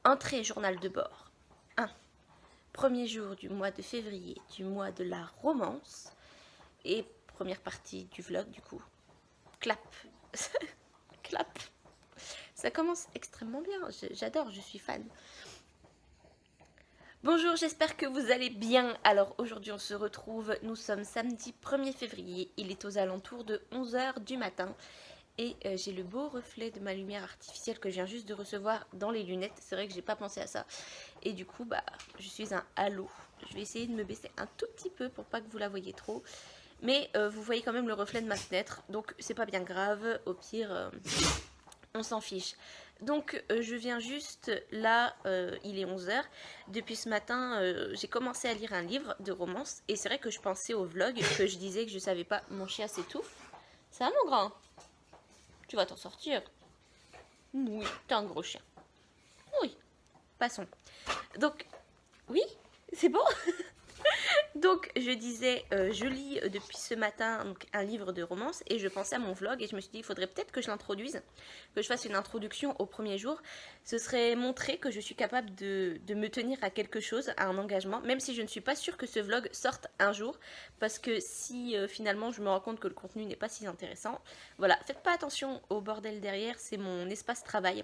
Entrée journal de bord. 1. Premier jour du mois de février, du mois de la romance. Et première partie du vlog du coup. Clap. Clap. Ça commence extrêmement bien, j'adore, je suis fan. Bonjour, j'espère que vous allez bien. Alors aujourd'hui on se retrouve, nous sommes samedi 1er février, il est aux alentours de 11h du matin. Et j'ai le beau reflet de ma lumière artificielle que je viens juste de recevoir dans les lunettes. C'est vrai que j'ai pas pensé à ça. Et du coup, bah, je suis un halo. Je vais essayer de me baisser un tout petit peu pour pas que vous la voyez trop. Mais vous voyez quand même le reflet de ma fenêtre. Donc c'est pas bien grave. Au pire, on s'en fiche. Donc je viens juste là, il est 11h. Depuis ce matin, j'ai commencé à lire un livre de romance. Et c'est vrai que je pensais au vlog, que je disais que je savais pas. Mon chien s'étouffe. Ça va mon grand? Tu vas t'en sortir. Oui, t'es un gros chien. Oui, passons. Donc, oui, c'est bon. Donc, je disais, je lis depuis ce matin donc, un livre de romance et je pensais à mon vlog et je me suis dit, il faudrait peut-être que je l'introduise, que je fasse une introduction au premier jour. Ce serait montrer que je suis capable de me tenir à quelque chose, à un engagement, même si je ne suis pas sûre que ce vlog sorte un jour, parce que si finalement je me rends compte que le contenu n'est pas si intéressant, voilà, faites pas attention au bordel derrière, c'est mon espace travail.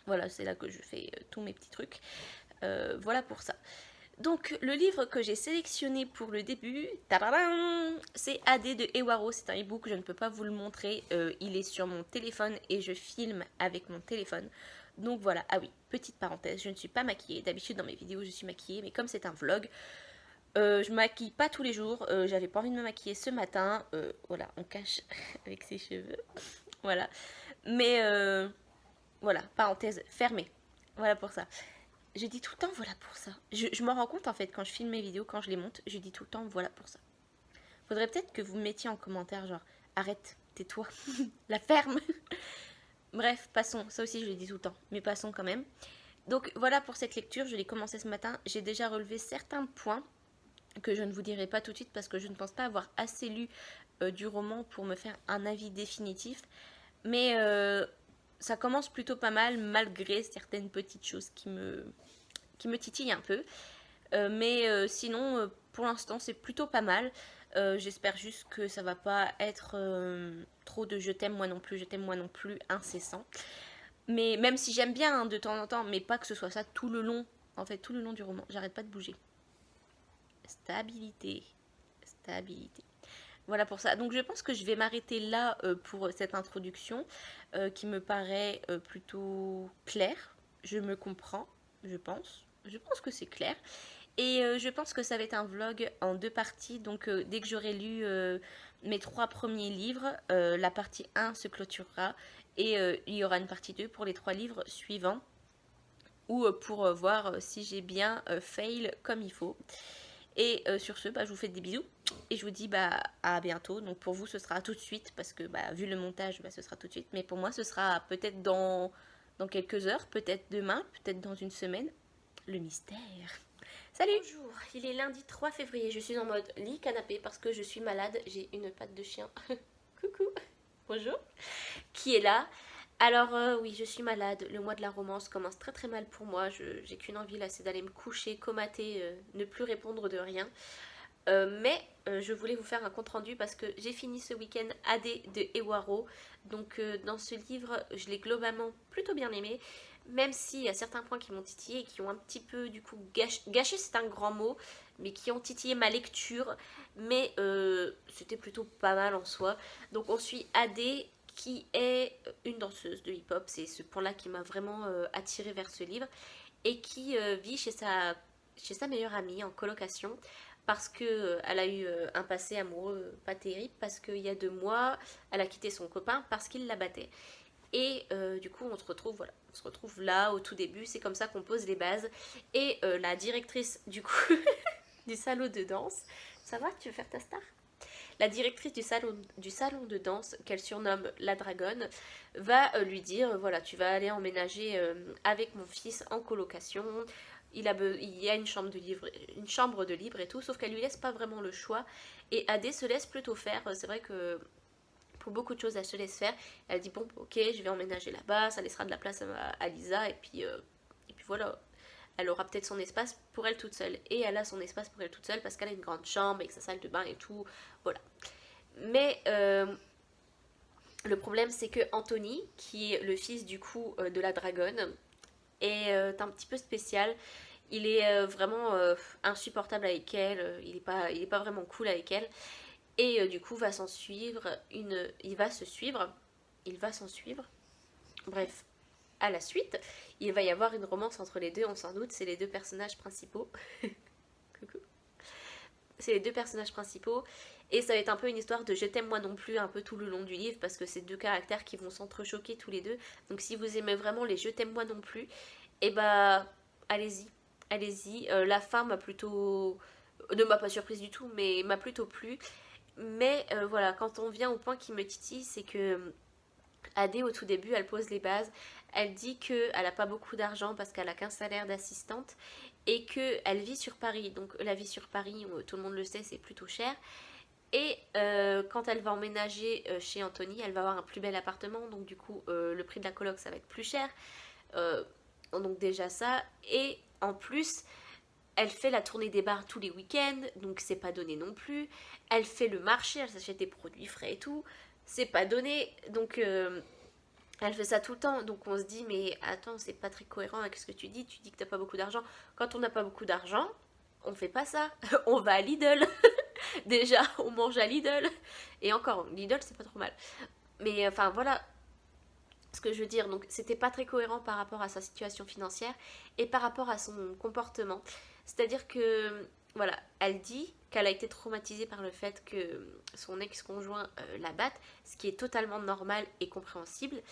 Voilà, c'est là que je fais tous mes petits trucs. Voilà pour ça. Donc le livre que j'ai sélectionné pour le début, c'est AD de Ewaro, c'est un e-book, je ne peux pas vous le montrer, il est sur mon téléphone et je filme avec mon téléphone. Donc voilà, ah oui, petite parenthèse, je ne suis pas maquillée, d'habitude dans mes vidéos je suis maquillée, mais comme c'est un vlog, je me maquille pas tous les jours, j'avais pas envie de me maquiller ce matin, voilà, on cache avec ses cheveux, voilà. Mais voilà, parenthèse fermée, voilà pour ça. Je dis tout le temps voilà pour ça. Je me rends compte en fait quand je filme mes vidéos, quand je les monte, je dis tout le temps voilà pour ça. Faudrait peut-être que vous me mettiez en commentaire genre arrête, tais-toi, la ferme. Bref, passons, ça aussi je le dis tout le temps, mais passons quand même. Donc voilà pour cette lecture, je l'ai commencé ce matin, j'ai déjà relevé certains points que je ne vous dirai pas tout de suite parce que je ne pense pas avoir assez lu du roman pour me faire un avis définitif. Mais ça commence plutôt pas mal malgré certaines petites choses qui me titillent un peu. Mais sinon, pour l'instant, c'est plutôt pas mal. J'espère juste que ça va pas être trop de je t'aime moi non plus, je t'aime moi non plus incessant. Mais même si j'aime bien hein, de temps en temps, mais pas que ce soit ça tout le long, en fait, tout le long du roman. J'arrête pas de bouger. Stabilité. Stabilité. Voilà pour ça. Donc je pense que je vais m'arrêter là pour cette introduction qui me paraît plutôt claire. Je me comprends, je pense. Je pense que c'est clair. Et je pense que ça va être un vlog en deux parties. Donc dès que j'aurai lu mes trois premiers livres, la partie 1 se clôturera. Et il y aura une partie 2 pour les trois livres suivants. Ou pour voir si j'ai bien fail comme il faut. Et sur ce, bah, je vous fais des bisous. Et je vous dis bah, à bientôt. Donc pour vous, ce sera tout de suite. Parce que bah, vu le montage, bah, ce sera tout de suite. Mais pour moi, ce sera peut-être dans quelques heures. Peut-être demain. Peut-être dans une semaine. Le mystère. Salut! Bonjour, il est lundi 3 février, je suis en mode lit canapé parce que je suis malade, j'ai une patte de chien. Coucou! Bonjour! Qui est là? Alors oui, je suis malade, le mois de la romance commence très très mal pour moi, j'ai qu'une envie là, c'est d'aller me coucher, comater, ne plus répondre de rien. Mais je voulais vous faire un compte rendu parce que j'ai fini ce week-end AD de Ewaro. Donc dans ce livre, je l'ai globalement plutôt bien aimé, même s'il y a certains points qui m'ont titillé et qui ont un petit peu du coup gâché, c'est un grand mot, mais qui ont titillé ma lecture. Mais c'était plutôt pas mal en soi. Donc on suit AD qui est une danseuse de hip-hop, c'est ce point-là qui m'a vraiment attirée vers ce livre, et qui vit chez sa meilleure amie en colocation parce qu'elle a eu un passé amoureux pas terrible, parce qu'il y a 2 mois, elle a quitté son copain parce qu'il la battait. Et du coup, on se retrouve, voilà, on se retrouve là au tout début, c'est comme ça qu'on pose les bases. Et la directrice du coup du salon de danse, ça va, tu veux faire ta star? La directrice du salon de danse, qu'elle surnomme la dragonne, va lui dire voilà, tu vas aller emménager avec mon fils en colocation. Il y a une chambre de libre et tout, sauf qu'elle lui laisse pas vraiment le choix. Et Adé se laisse plutôt faire. C'est vrai que pour beaucoup de choses, elle se laisse faire. Elle dit bon, ok, je vais emménager là-bas, ça laissera de la place à Lisa, et puis voilà, elle aura peut-être son espace pour elle toute seule. Et elle a son espace pour elle toute seule parce qu'elle a une grande chambre avec sa salle de bain et tout, voilà. Mais le problème c'est que Anthony, qui est le fils du coup de la dragonne, est un petit peu spécial. Il est vraiment insupportable avec elle, il est pas vraiment cool avec elle. Et du coup va s'en suivre il va se suivre, il va s'en suivre. Bref, à la suite, il va y avoir une romance entre les deux, on s'en doute, c'est les deux personnages principaux. Coucou. C'est les deux personnages principaux. Et ça va être un peu une histoire de je t'aime moi non plus un peu tout le long du livre parce que c'est deux caractères qui vont s'entrechoquer tous les deux. Donc si vous aimez vraiment les je t'aime moi non plus, et bah allez-y. Allez-y. La fin m'a plutôt... ne m'a pas surprise du tout, mais m'a plutôt plu. Mais voilà, quand on vient au point qui me titille, c'est que Adé au tout début, elle pose les bases. Elle dit qu'elle n'a pas beaucoup d'argent parce qu'elle a qu'un salaire d'assistante et qu'elle vit sur Paris. Donc la vie sur Paris, tout le monde le sait, c'est plutôt cher. Et quand elle va emménager chez Anthony, elle va avoir un plus bel appartement. Donc du coup, le prix de la coloc, ça va être plus cher. Donc déjà ça. Et en plus, elle fait la tournée des bars tous les week-ends. Donc c'est pas donné non plus. Elle fait le marché, elle s'achète des produits frais et tout. C'est pas donné. Donc elle fait ça tout le temps, donc on se dit mais attends, c'est pas très cohérent avec ce que tu dis que t'as pas beaucoup d'argent. Quand on n'a pas beaucoup d'argent, on fait pas ça. On va à Lidl. Déjà, on mange à Lidl. Et encore, Lidl c'est pas trop mal. Mais enfin voilà ce que je veux dire. Donc c'était pas très cohérent par rapport à sa situation financière et par rapport à son comportement. C'est-à-dire que voilà, elle dit qu'elle a été traumatisée par le fait que son ex-conjoint la batte, ce qui est totalement normal et compréhensible.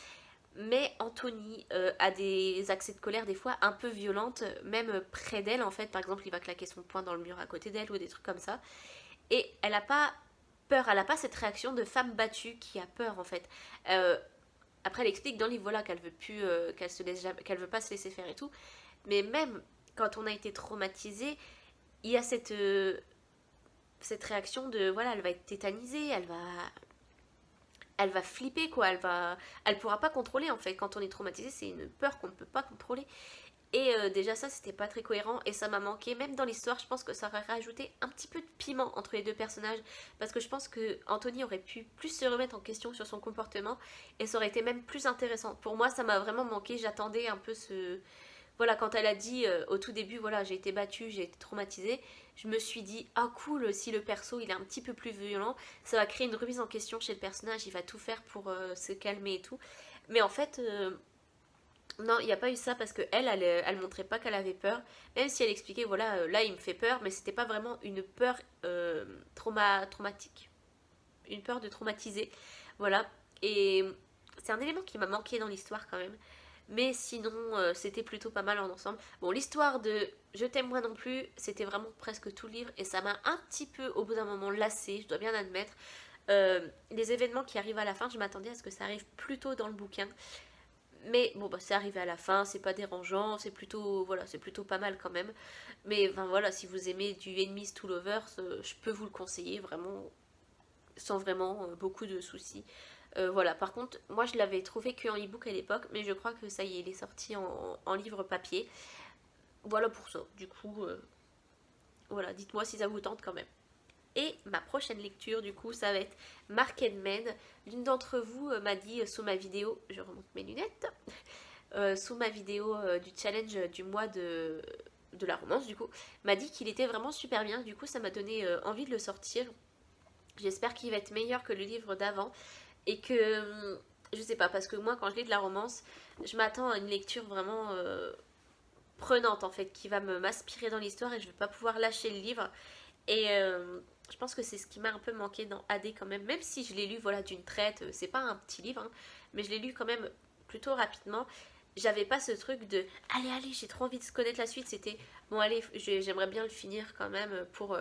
Mais Anthony a des accès de colère des fois un peu violentes, même près d'elle en fait. Par exemple, il va claquer son poing dans le mur à côté d'elle ou des trucs comme ça. Et elle a pas peur, elle a pas cette réaction de femme battue qui a peur en fait. Euh, Après, elle explique dans le livre voilà, qu'elle veut plus, qu'elle veut pas se laisser faire et tout. Mais même quand on a été traumatisé, il y a cette réaction de voilà, elle va être tétanisée, elle va flipper quoi, elle pourra pas contrôler en fait. Quand on est traumatisé, c'est une peur qu'on ne peut pas contrôler. Et déjà ça c'était pas très cohérent et ça m'a manqué. Même dans l'histoire je pense que ça aurait rajouté un petit peu de piment entre les deux personnages. Parce que je pense que Anthony aurait pu plus se remettre en question sur son comportement. Et ça aurait été même plus intéressant. Pour moi ça m'a vraiment manqué. J'attendais un peu ce... Voilà, quand elle a dit au tout début, voilà, j'ai été battue, j'ai été traumatisée, je me suis dit, ah cool, si le perso il est un petit peu plus violent, ça va créer une remise en question chez le personnage, il va tout faire pour se calmer et tout. Mais en fait, non, il n'y a pas eu ça parce que elle montrait pas qu'elle avait peur, même si elle expliquait, voilà, là il me fait peur, mais c'était pas vraiment une peur traumatique, une peur de traumatiser, voilà. Et c'est un élément qui m'a manqué dans l'histoire quand même. Mais sinon, c'était plutôt pas mal en ensemble. Bon, l'histoire de Je t'aime moi non plus, c'était vraiment presque tout le livre et ça m'a un petit peu au bout d'un moment lassé, je dois bien admettre. Les événements qui arrivent à la fin, je m'attendais à ce que ça arrive plus tôt dans le bouquin. Mais bon, bah, c'est arrivé à la fin, c'est pas dérangeant, c'est plutôt, voilà, c'est plutôt pas mal quand même. Mais enfin voilà, si vous aimez du Enemies to Lovers, je peux vous le conseiller vraiment, sans vraiment beaucoup de soucis. Voilà, par contre, moi je l'avais trouvé qu'en e-book à l'époque, mais je crois que ça y est, il est sorti en livre papier. Voilà pour ça. Du coup, voilà, dites-moi si ça vous tente quand même. Et ma prochaine lecture, du coup, ça va être Mark and Men. L'une d'entre vous m'a dit sous ma vidéo, je remonte mes lunettes, sous ma vidéo du challenge du mois de la romance, du coup, m'a dit qu'il était vraiment super bien. Du coup, ça m'a donné envie de le sortir. J'espère qu'il va être meilleur que le livre d'avant. Et que, je sais pas, parce que moi, quand je lis de la romance, je m'attends à une lecture vraiment prenante, en fait, qui va m'aspirer dans l'histoire et je vais pas pouvoir lâcher le livre. Et je pense que c'est ce qui m'a un peu manqué dans AD quand même si je l'ai lu voilà d'une traite, c'est pas un petit livre, hein, mais je l'ai lu quand même plutôt rapidement. J'avais pas ce truc de allez, j'ai trop envie de connaître la suite. C'était bon, allez, j'aimerais bien le finir quand même pour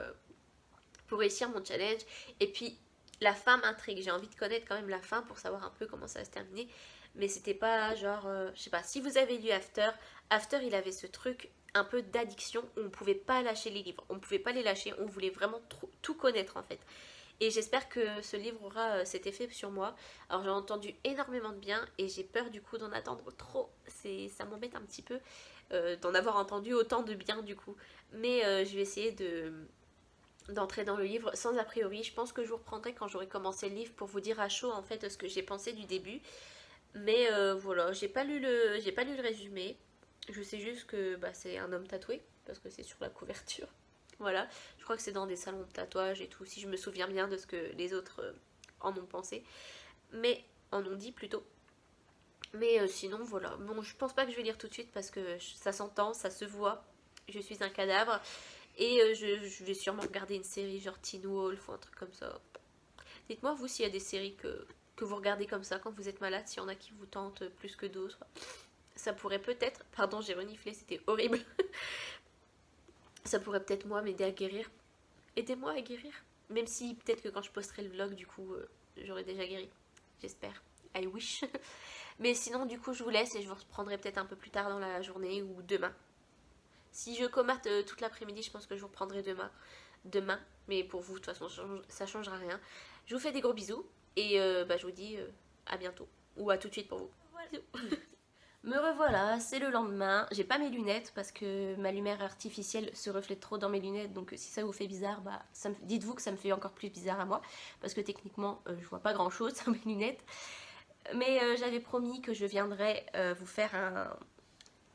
réussir mon challenge. Et puis la fin m'intrigue, j'ai envie de connaître quand même la fin pour savoir un peu comment ça va se terminer. Mais c'était pas genre, je sais pas, si vous avez lu After il avait ce truc un peu d'addiction où on pouvait pas lâcher les livres, on pouvait pas les lâcher, on voulait vraiment tout connaître en fait. Et j'espère que ce livre aura cet effet sur moi. Alors j'ai entendu énormément de bien et j'ai peur du coup d'en attendre trop, ça m'embête un petit peu. d'en avoir entendu autant de bien du coup. Mais je vais essayer d'entrer dans le livre sans a priori. Je pense que je vous reprendrai quand j'aurai commencé le livre pour vous dire à chaud en fait ce que j'ai pensé du début. Mais voilà, j'ai pas lu le résumé. Je sais juste que bah, c'est un homme tatoué parce que c'est sur la couverture. Voilà, je crois que c'est dans des salons de tatouage et tout, si je me souviens bien de ce que les autres en ont pensé. Mais en ont dit plutôt. Mais sinon, voilà. Bon, je pense pas que je vais lire tout de suite parce que ça s'entend, ça se voit. Je suis un cadavre. Et je vais sûrement regarder une série genre Teen Wolf ou un truc comme ça. Dites-moi, vous, s'il y a des séries que vous regardez comme ça quand vous êtes malade, s'il y en a qui vous tentent plus que d'autres. Ça pourrait peut-être, pardon, j'ai reniflé, c'était horrible. Ça pourrait peut-être, moi, m'aider à guérir. Aidez-moi à guérir. Même si peut-être que quand je posterai le vlog, du coup, j'aurai déjà guéri. J'espère. I wish. Mais sinon, du coup, je vous laisse et je vous reprendrai peut-être un peu plus tard dans la journée ou demain. Si je comate toute l'après-midi, je pense que je vous reprendrai demain. Mais pour vous, de toute façon, ça changera rien. Je vous fais des gros bisous et bah, je vous dis à bientôt. Ou à tout de suite pour vous. Voilà. Me revoilà, c'est le lendemain. J'ai pas mes lunettes parce que ma lumière artificielle se reflète trop dans mes lunettes. Donc si ça vous fait bizarre, bah, dites-vous que ça me fait encore plus bizarre à moi. Parce que techniquement, je vois pas grand-chose sans mes lunettes. Mais j'avais promis que je viendrais vous faire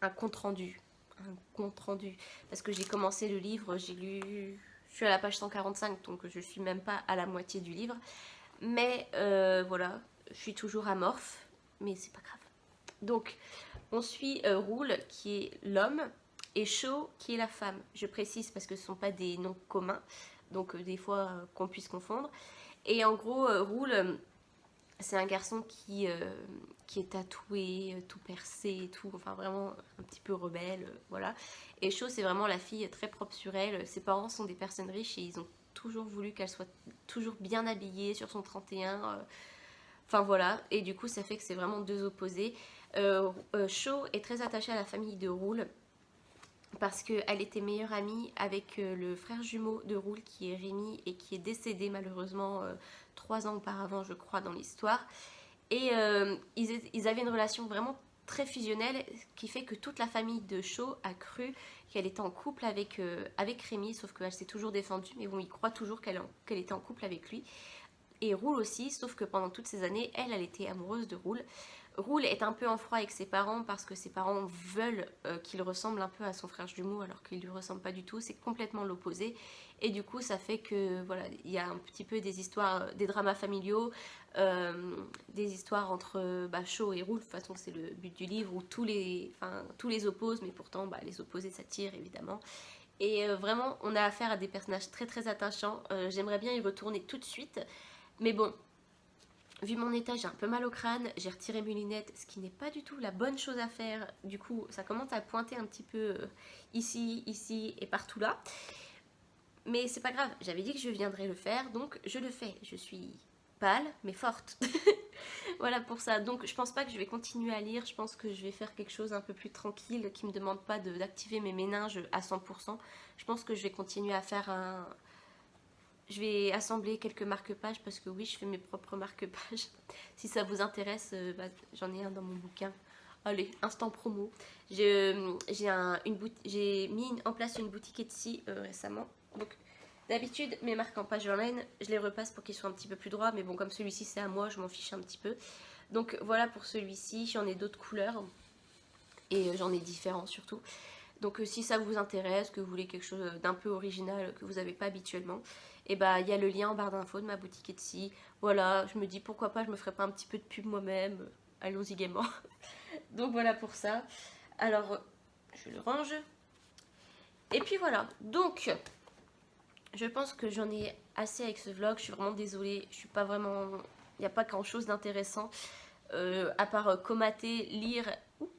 un compte rendu. Un compte rendu. Parce que j'ai commencé le livre, j'ai lu... Je suis à la page 145, donc je suis même pas à la moitié du livre. Mais voilà, je suis toujours amorphe, mais c'est pas grave. Donc, on suit Roule, qui est l'homme, et Shaw, qui est la femme. Je précise parce que ce ne sont pas des noms communs, donc des fois qu'on puisse confondre. Et en gros, Roule, c'est un garçon qui est tatoué, tout percé et tout, enfin vraiment un petit peu rebelle, voilà. Et Shaw, c'est vraiment la fille très propre sur elle. Ses parents sont des personnes riches et ils ont toujours voulu qu'elle soit toujours bien habillée sur son 31. Enfin voilà, et du coup ça fait que c'est vraiment deux opposés. Shaw est très attachée à la famille de Roule parce qu'elle était meilleure amie avec le frère jumeau de Roule qui est Rémi et qui est décédé malheureusement 3 ans auparavant je crois dans l'histoire. Et ils avaient une relation vraiment très fusionnelle qui fait que toute la famille de Shaw a cru qu'elle était en couple avec Rémi, sauf qu'elle s'est toujours défendue, mais bon, ils croient toujours qu'elle était en couple avec lui. Et Roule aussi, sauf que pendant toutes ces années, elle était amoureuse de Roule. Roule est un peu en froid avec ses parents parce que ses parents veulent qu'il ressemble un peu à son frère jumeau alors qu'il lui ressemble pas du tout, c'est complètement l'opposé. Et du coup ça fait que voilà, il y a un petit peu des histoires, des dramas familiaux, des histoires entre Shaw et Roule, de toute façon c'est le but du livre où tous les opposent, mais pourtant les opposés s'attirent évidemment. Et vraiment on a affaire à des personnages très très attachants, j'aimerais bien y retourner tout de suite. Mais bon, vu mon état, j'ai un peu mal au crâne, j'ai retiré mes lunettes, ce qui n'est pas du tout la bonne chose à faire. Du coup, ça commence à pointer un petit peu ici, ici et partout là. Mais c'est pas grave, j'avais dit que je viendrais le faire, donc je le fais. Je suis pâle, mais forte. Voilà pour ça. Donc je pense pas que je vais continuer à lire, je pense que je vais faire quelque chose un peu plus tranquille, qui me demande pas d'activer mes méninges à 100%. Je pense que je vais continuer à faire un... Je vais assembler quelques marque-pages parce que oui, je fais mes propres marque-pages. Si ça vous intéresse, j'en ai un dans mon bouquin. Allez, instant promo. J'ai mis en place une boutique Etsy récemment. Donc d'habitude, mes marques en page online, je les repasse pour qu'ils soient un petit peu plus droits. Mais bon, comme celui-ci c'est à moi, je m'en fiche un petit peu. Donc voilà pour celui-ci. J'en ai d'autres couleurs. Et j'en ai différents surtout. Donc si ça vous intéresse, que vous voulez quelque chose d'un peu original que vous n'avez pas habituellement, et bah il y a le lien en barre d'infos de ma boutique Etsy. Voilà, je me dis pourquoi pas, je me ferais pas un petit peu de pub moi-même. Allons-y gaiement. Donc voilà pour ça. Alors, je le range. Et puis voilà. Donc, je pense que j'en ai assez avec ce vlog. Je suis vraiment désolée. Je suis pas vraiment... Il n'y a pas grand-chose d'intéressant. À part comater, lire...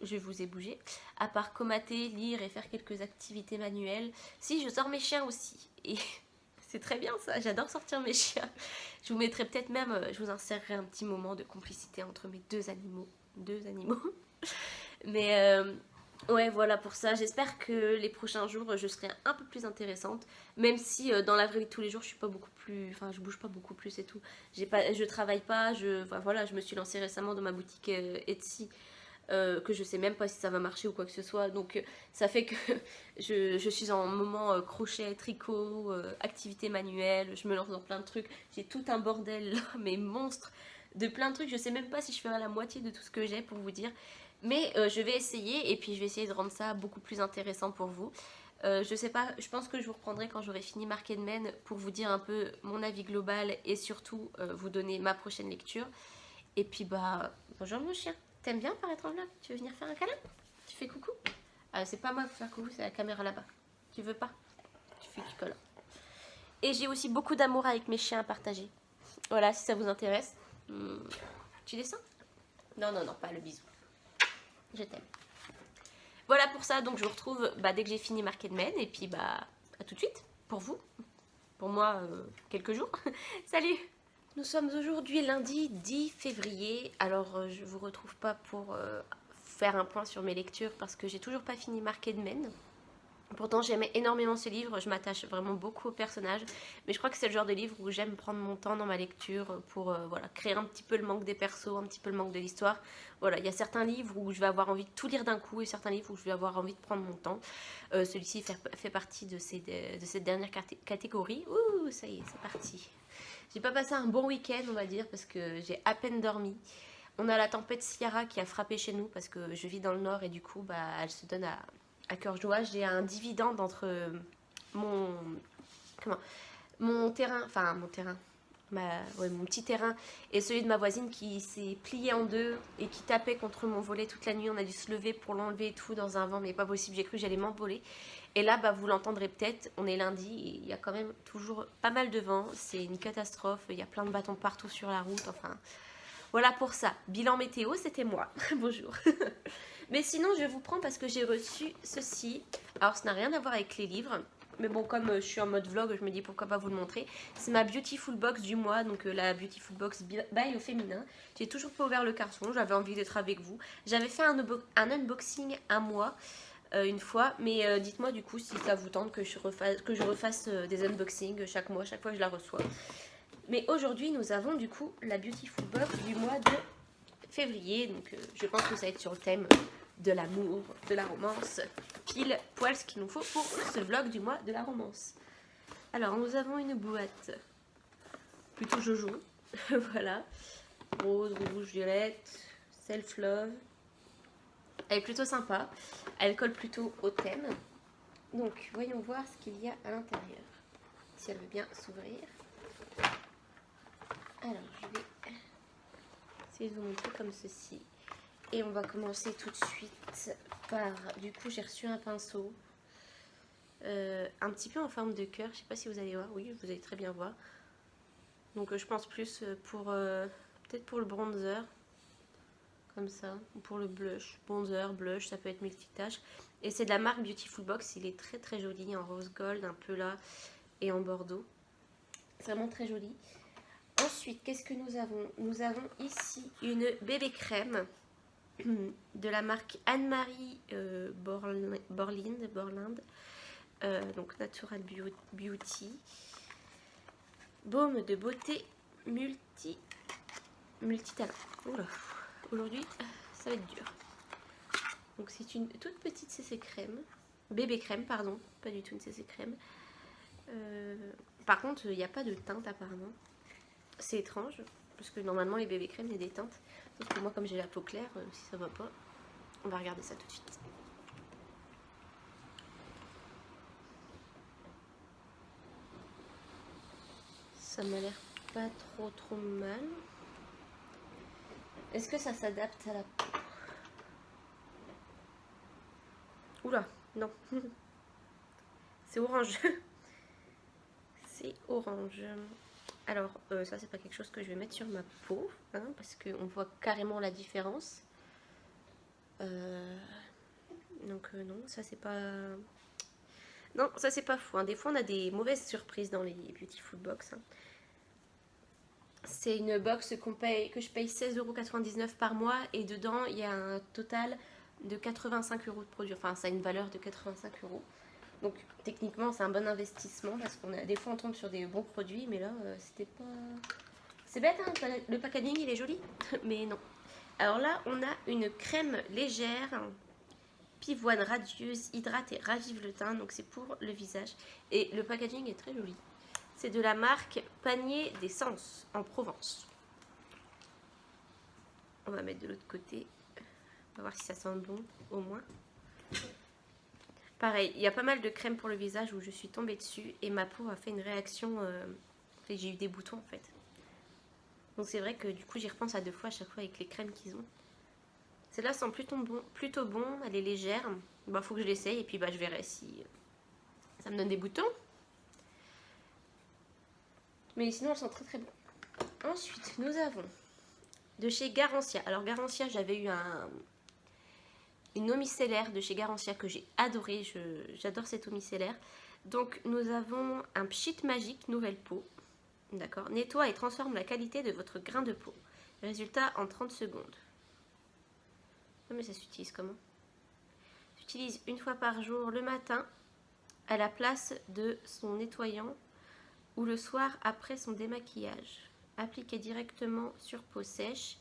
je vous ai bougé. À part comater, lire et faire quelques activités manuelles. Si, je sors mes chiens aussi. Et c'est très bien ça, j'adore sortir mes chiens. Je vous mettrai peut-être même, je vous insérerai un petit moment de complicité entre mes deux animaux. Mais ouais, voilà pour ça. J'espère que les prochains jours, je serai un peu plus intéressante. Même si dans la vraie vie de tous les jours, je suis pas beaucoup plus... Enfin, je bouge pas beaucoup plus et tout. Je travaille pas, voilà, je me suis lancée récemment dans ma boutique Etsy. que je sais même pas si ça va marcher ou quoi que ce soit. Donc ça fait que je suis en moment crochet, tricot, activité manuelle, je me lance dans plein de trucs. J'ai tout un bordel là, mais monstre, de plein de trucs. Je sais même pas si je ferai la moitié de tout ce que j'ai pour vous dire. Mais je vais essayer et puis je vais essayer de rendre ça beaucoup plus intéressant pour vous. Je sais pas, je pense que je vous reprendrai quand j'aurai fini Market Men pour vous dire un peu mon avis global et surtout vous donner ma prochaine lecture. Et puis bah, bonjour mon chien. T'aimes bien paraître en vlog? Tu veux venir faire un câlin? Tu fais coucou? C'est pas moi qui faire coucou, c'est la caméra là-bas. Tu veux pas? Tu fais du câlin. Et j'ai aussi beaucoup d'amour avec mes chiens à partager. Voilà, si ça vous intéresse. Tu descends? Non, non, non, pas le bisou. Je t'aime. Voilà pour ça, donc je vous retrouve dès que j'ai fini Market Men. Et puis bah, à tout de suite. Pour vous. Pour moi, quelques jours. Salut! Nous sommes aujourd'hui lundi 10 février. Alors je vous retrouve pas pour faire un point sur mes lectures parce que j'ai toujours pas fini Market Men. Pourtant j'aimais énormément ce livre, je m'attache vraiment beaucoup au personnage, mais je crois que c'est le genre de livre où j'aime prendre mon temps dans ma lecture pour voilà, créer un petit peu le manque des persos, un petit peu le manque de l'histoire. Voilà, il y a certains livres où je vais avoir envie de tout lire d'un coup et certains livres où je vais avoir envie de prendre mon temps. Celui-ci fait partie de cette dernière catégorie. Ouh, ça y est, c'est parti. J'ai pas passé un bon week-end, on va dire, parce que j'ai à peine dormi. On a la tempête Ciara qui a frappé chez nous parce que je vis dans le nord et du coup, elle se donne à cœur joie. J'ai un dividende entre mon mon petit terrain et celui de ma voisine qui s'est plié en deux et qui tapait contre mon volet toute la nuit. On a dû se lever pour l'enlever et tout dans un vent, mais pas possible, j'ai cru que j'allais m'envoler. Et là, vous l'entendrez peut-être, on est lundi et il y a quand même toujours pas mal de vent. C'est une catastrophe, il y a plein de bâtons partout sur la route, enfin... Voilà pour ça. Bilan météo, c'était moi. Bonjour. Mais sinon, je vous prends parce que j'ai reçu ceci. Alors, ça n'a rien à voir avec les livres. Mais bon, comme je suis en mode vlog, je me dis pourquoi pas vous le montrer. C'est ma Beautiful Box du mois, donc la Beautiful Box by au féminin. J'ai toujours pas ouvert le carton, j'avais envie d'être avec vous. J'avais fait un unboxing un mois, une fois, mais dites-moi du coup si ça vous tente que je refasse des unboxings chaque fois que je la reçois. Mais aujourd'hui, nous avons du coup la Beautiful Box du mois de février. Donc je pense que ça va être sur le thème de l'amour, de la romance. Pile poil ce qu'il nous faut pour ce vlog du mois de la romance. Alors, nous avons une boîte plutôt jojo. Voilà. Rose, rouge, violette, self-love. Elle est plutôt sympa. Elle colle plutôt au thème. Donc, voyons voir ce qu'il y a à l'intérieur. Si elle veut bien s'ouvrir. Alors, je vais essayer de vous montrer comme ceci. Et on va commencer tout de suite par... Du coup, j'ai reçu un pinceau. Un petit peu en forme de cœur. Je sais pas si vous allez voir. Oui, vous allez très bien voir. Donc, je pense plus pour... peut-être pour le bronzer. Comme ça. Ou pour le blush. Bronzer, blush, ça peut être multitâche. Et c'est de la marque Beautiful Box. Il est très très joli en rose gold, un peu là. Et en bordeaux. C'est vraiment très joli. Ensuite, qu'est-ce que nous avons? Nous avons ici une bébé crème de la marque Anne-Marie Borland, donc Natural Beauty. Baume de beauté multitalent. Oula, aujourd'hui, ça va être dur. Donc c'est une toute petite CC crème, bébé crème, pardon, pas du tout une CC crème. Par contre, il n'y a pas de teinte apparemment. C'est étrange, parce que normalement les bébés crèmes, il y a des teintes. Sauf que moi, comme j'ai la peau claire, si ça va pas, on va regarder ça tout de suite. Ça m'a l'air pas trop mal. Est-ce que ça s'adapte à la peau? Oula, non. C'est orange. C'est orange. Alors, ça c'est pas quelque chose que je vais mettre sur ma peau, hein, parce qu'on voit carrément la différence. Donc non, ça c'est pas... Non, ça c'est pas fou. Hein. Des fois on a des mauvaises surprises dans les Beautiful Box. Hein. C'est une box que je paye 16,99 € par mois et dedans il y a un total de 85 € de produits. Enfin, ça a une valeur de 85 €. Donc techniquement c'est un bon investissement parce qu'on a des fois on tombe sur des bons produits, mais là c'était pas... C'est bête, hein, le packaging il est joli, mais non. Alors là, on a une crème légère, pivoine radieuse, hydrate et ravive le teint. Donc c'est pour le visage. Et le packaging est très joli. C'est de la marque Panier d'essence en Provence. On va mettre de l'autre côté. On va voir si ça sent bon, au moins. Pareil, il y a pas mal de crèmes pour le visage où je suis tombée dessus et ma peau a fait une réaction. J'ai eu des boutons en fait. Donc c'est vrai que du coup j'y repense à 2 fois à chaque fois avec les crèmes qu'ils ont. Celle-là sent plutôt bon, elle est légère. Bah faut que je l'essaye et puis bah je verrai si ça me donne des boutons. Mais sinon elle sent très très bon. Ensuite nous avons de chez Garancia. Alors Garancia, j'avais eu une eau micellaire de chez Garancia que j'ai adoré. J'adore cette eau micellaire. Donc nous avons un pchit magique nouvelle peau. D'accord. Nettoie et transforme la qualité de votre grain de peau. Résultat en 30 secondes. Non mais ça s'utilise comment? J'utilise une fois par jour le matin à la place de son nettoyant ou le soir après son démaquillage. Appliquez directement sur peau sèche,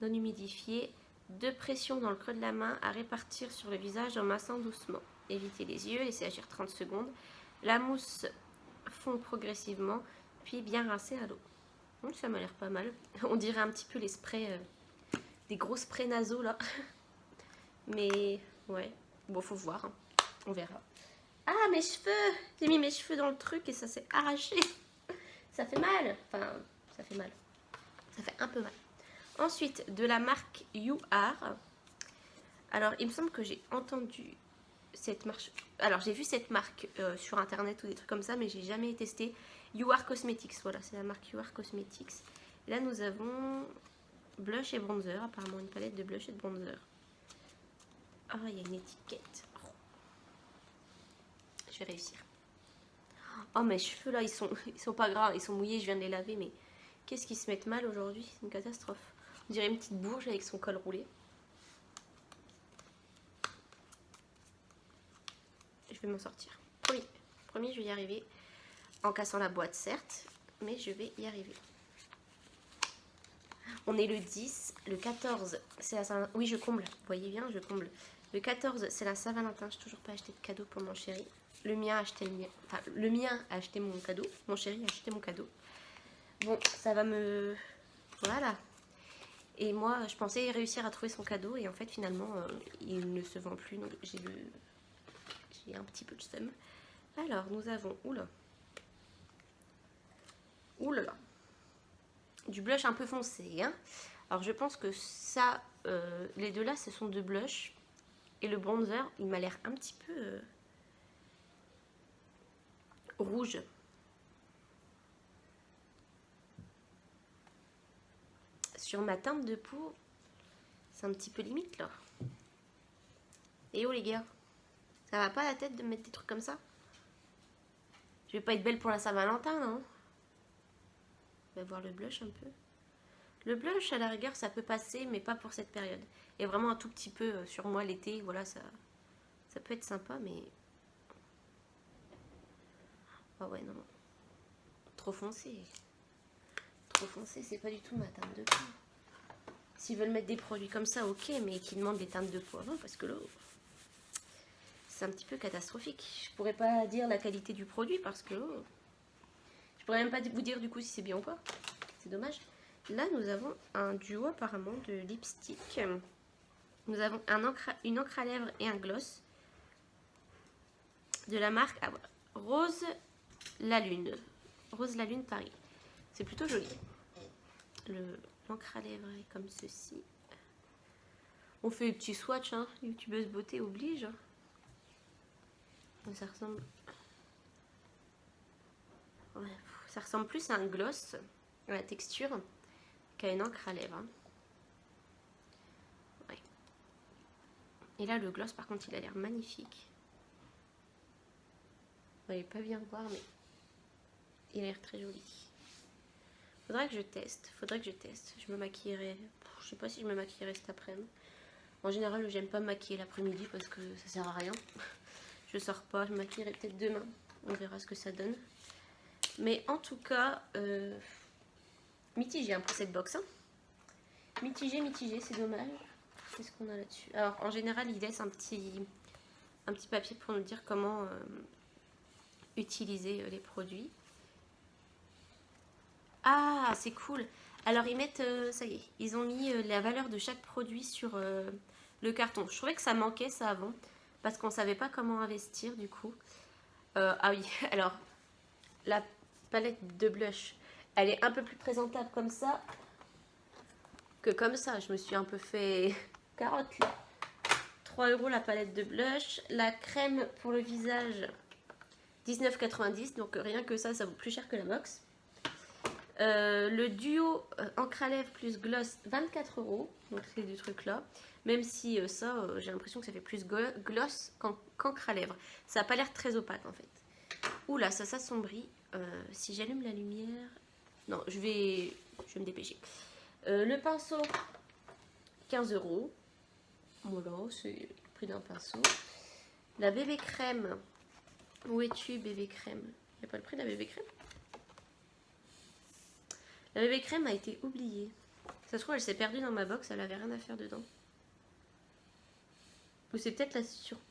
non humidifiée, de pression dans le creux de la main à répartir sur le visage en massant doucement. Évitez les yeux, laissez agir 30 secondes. La mousse fond progressivement, puis bien rincer à l'eau. Ça m'a l'air pas mal. On dirait un petit peu les sprays, des gros sprays nasaux là. Mais ouais, bon faut voir, hein. On verra. Ah mes cheveux! J'ai mis mes cheveux dans le truc et ça s'est arraché. Ça fait mal. Enfin, ça fait mal. Ça fait un peu mal. Ensuite, de la marque You Are. Alors, il me semble que j'ai entendu cette marque. Alors, j'ai vu cette marque sur internet ou des trucs comme ça, mais j'ai jamais testé. You Are Cosmetics, voilà, c'est la marque You Are Cosmetics. Là, nous avons blush et bronzer, apparemment une palette de blush et de bronzer. Ah, il y a une étiquette. Oh. Je vais réussir. Oh, mes cheveux là, ils sont pas gras, ils sont mouillés, je viens de les laver, mais qu'est-ce qu'ils se mettent mal aujourd'hui? C'est une catastrophe. On dirait une petite bourge avec son col roulé. Je vais m'en sortir. Promis, je vais y arriver. En cassant la boîte, certes, mais je vais y arriver. On est le 10, le 14, c'est la Saint-Valentin. Oui, je comble, vous voyez bien, je comble. Le 14, c'est la Saint-Valentin, je n'ai toujours pas acheté de cadeau pour mon chéri. Le mien a acheté mon cadeau, mon chéri a acheté mon cadeau. Bon, ça va me... Voilà. Et moi, je pensais réussir à trouver son cadeau et en fait, finalement, il ne se vend plus, donc j'ai un petit peu de seum. Alors, nous avons... Oula. Oulala. Du blush un peu foncé, hein. Alors je pense que ça, les deux là, ce sont de blush. Et le bronzer, il m'a l'air un petit peu rouge. Sur ma teinte de peau, c'est un petit peu limite là. Et oh les gars, ça va pas la tête de mettre des trucs comme ça? Je vais pas être belle pour la Saint-Valentin, non? On va voir le blush un peu. Le blush, à la rigueur, ça peut passer, mais pas pour cette période. Et vraiment un tout petit peu sur moi l'été, voilà, ça peut être sympa, mais... Ah ouais, non. Trop foncé. Trop foncé, c'est pas du tout ma teinte de peau. S'ils veulent mettre des produits comme ça, ok, mais qu'ils demandent des teintes de peau avant, parce que là, c'est un petit peu catastrophique. Je pourrais pas dire la qualité du produit, parce que... je pourrais même pas vous dire du coup si c'est bien ou pas. C'est dommage. Là, nous avons un duo apparemment de lipstick. Nous avons une encre à lèvres et un gloss de la marque Rose la Lune. Rose la Lune Paris. C'est plutôt joli. L'encre à lèvres est comme ceci. On fait des petits swatchs, hein. Youtubeuse beauté oblige. Ça ressemble... Ouais, ça ressemble plus à un gloss, à la texture, qu'à une encre à lèvres. Hein. Ouais. Et là, le gloss, par contre, il a l'air magnifique. Vous n'allez pas bien voir, mais il a l'air très joli. Faudrait que je teste. Je me maquillerai. Je sais pas si je me maquillerai cet après-midi. En général, j'aime pas me maquiller l'après-midi parce que ça sert à rien. Je sors pas, je me maquillerai peut-être demain. On verra ce que ça donne. Mais en tout cas, mitigé hein, pour cette box. Hein. Mitigé, c'est dommage. Qu'est-ce qu'on a là-dessus? Alors, en général, il laisse un petit papier pour nous dire comment utiliser les produits. Ah, c'est cool. Alors, ils mettent, ça y est, ils ont mis la valeur de chaque produit sur le carton. Je trouvais que ça manquait, ça, avant, parce qu'on savait pas comment investir, du coup. Ah oui, alors, la palette de blush, elle est un peu plus présentable comme ça que comme ça. Je me suis un peu fait carotte, là. 3 € la palette de blush. La crème pour le visage, 19,90 €. Donc rien que ça vaut plus cher que la box. Le duo encre à lèvres plus gloss, 24 €. Donc c'est du truc là. Même si ça, j'ai l'impression que ça fait plus gloss qu'encre à lèvres. Ça n'a pas l'air très opaque en fait. Oula, ça s'assombrit. Si j'allume la lumière... Non, je vais me dépêcher. Le pinceau, 15 €. Voilà, c'est le prix d'un pinceau. La bébé crème. Où es-tu, bébé crème? Il n'y a pas le prix de la bébé crème? La bébé crème a été oubliée. Ça se trouve, elle s'est perdue dans ma box, elle avait rien à faire dedans. Ou c'est peut-être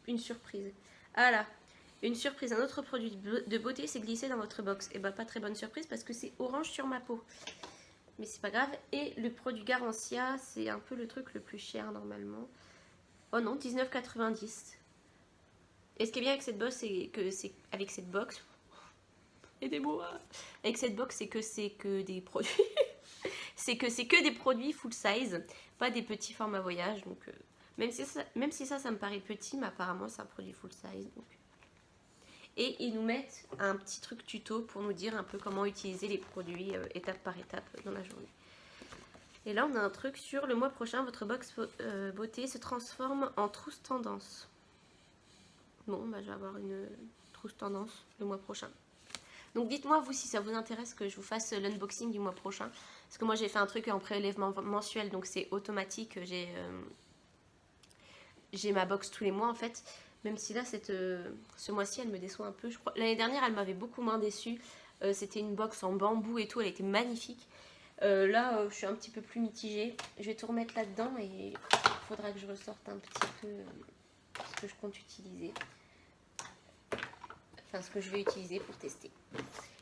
une surprise. Ah là, une surprise, un autre produit de beauté s'est glissé dans votre box. Et bah pas très bonne surprise parce que c'est orange sur ma peau. Mais c'est pas grave. Et le produit Garancia, c'est un peu le truc le plus cher normalement. Oh non, 19,90 €. Et ce qui est bien avec cette box, c'est que avec cette box, aidez-moi. Avec cette box, c'est que des produits. c'est que des produits full size, pas des petits formats voyage. Donc même si ça me paraît petit, mais apparemment c'est un produit full size. Donc. Et ils nous mettent un petit truc tuto pour nous dire un peu comment utiliser les produits étape par étape dans la journée. Et là on a un truc sur le mois prochain, votre box beauté se transforme en trousse tendance. Bon, bah, je vais avoir une trousse tendance le mois prochain. Donc dites-moi vous si ça vous intéresse que je vous fasse l'unboxing du mois prochain. Parce que moi j'ai fait un truc en prélèvement mensuel, donc c'est automatique. J'ai ma box tous les mois en fait. Même si là ce mois-ci elle me déçoit un peu. L'année dernière elle m'avait beaucoup moins déçue. C'était une box en bambou et tout, elle était magnifique. Là je suis un petit peu plus mitigée. Je vais tout remettre là-dedans et il faudra que je ressorte un petit peu ce que je compte utiliser. Enfin ce que je vais utiliser pour tester.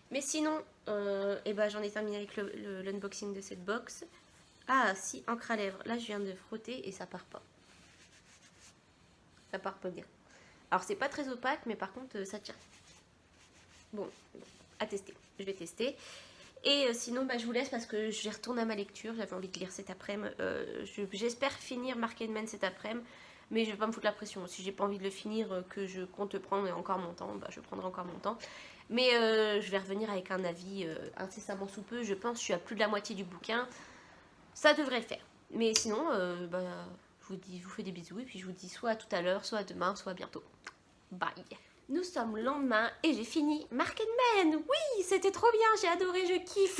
Mais sinon, eh ben, j'en ai terminé avec l'unboxing de cette box. Ah si, encre à lèvres. Là je viens de frotter et ça part pas. Ça part pas bien. Alors c'est pas très opaque, mais par contre ça tient. Bon, à tester. Je vais tester. Et sinon, bah, je vous laisse parce que je vais retourner à ma lecture. J'avais envie de lire cet après-midi. J'espère finir Market Man cet après-midi. Mais je vais pas me foutre la pression. Si j'ai pas envie de le finir, que je compte prendre encore mon temps, bah, je prendrai encore mon temps. Mais je vais revenir avec un avis incessamment sous peu. Je pense que je suis à plus de la moitié du bouquin. Ça devrait le faire. Mais sinon, bah, je vous fais des bisous. Et puis je vous dis soit à tout à l'heure, soit à demain, soit à bientôt. Bye. Nous sommes le lendemain et j'ai fini Market Man. Oui, c'était trop bien, j'ai adoré, je kiffe.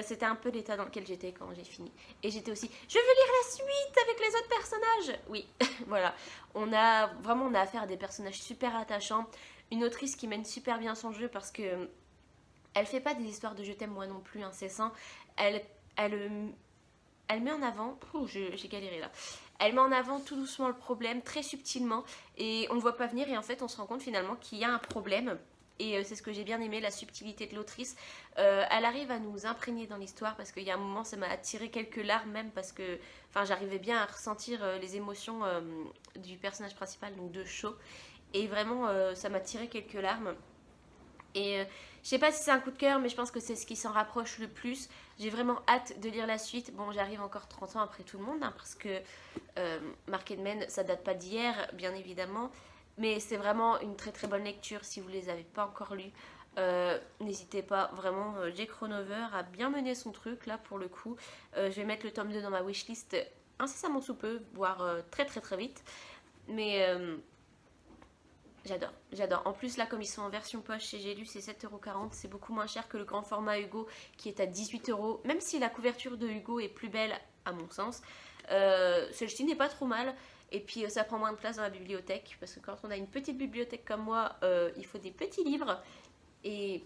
C'était un peu l'état dans lequel j'étais quand j'ai fini. Et j'étais aussi, je veux lire la suite avec les autres personnages. Oui, voilà. On a affaire à des personnages super attachants. Une autrice qui mène super bien son jeu parce que elle fait pas des histoires de je t'aime moi non plus incessant. Elle met en avant, j'ai galéré là, elle met en avant tout doucement le problème, très subtilement, et on ne le voit pas venir, et en fait on se rend compte finalement qu'il y a un problème, et c'est ce que j'ai bien aimé, la subtilité de l'autrice. Elle arrive à nous imprégner dans l'histoire, parce qu'il y a un moment ça m'a attiré quelques larmes même, parce que j'arrivais bien à ressentir les émotions du personnage principal, donc de Sho, et vraiment ça m'a tiré quelques larmes. Et je sais pas si c'est un coup de cœur, mais je pense que c'est ce qui s'en rapproche le plus. J'ai vraiment hâte de lire la suite. Bon, j'arrive encore 30 ans après tout le monde, hein, parce que Market Man, ça date pas d'hier, bien évidemment. Mais c'est vraiment une très très bonne lecture si vous les avez pas encore lus. N'hésitez pas, vraiment, Jake Ronover a bien mené son truc, là, pour le coup. Je vais mettre le tome 2 dans ma wishlist incessamment sous peu, voire très très très vite. Mais... j'adore. En plus, là, comme ils sont en version poche chez J'ai lu, c'est 7,40 €. C'est beaucoup moins cher que le grand format Hugo qui est à 18 €. Même si la couverture de Hugo est plus belle, à mon sens. Celle-ci n'est pas trop mal. Et puis, ça prend moins de place dans la bibliothèque. Parce que quand on a une petite bibliothèque comme moi, il faut des petits livres. Et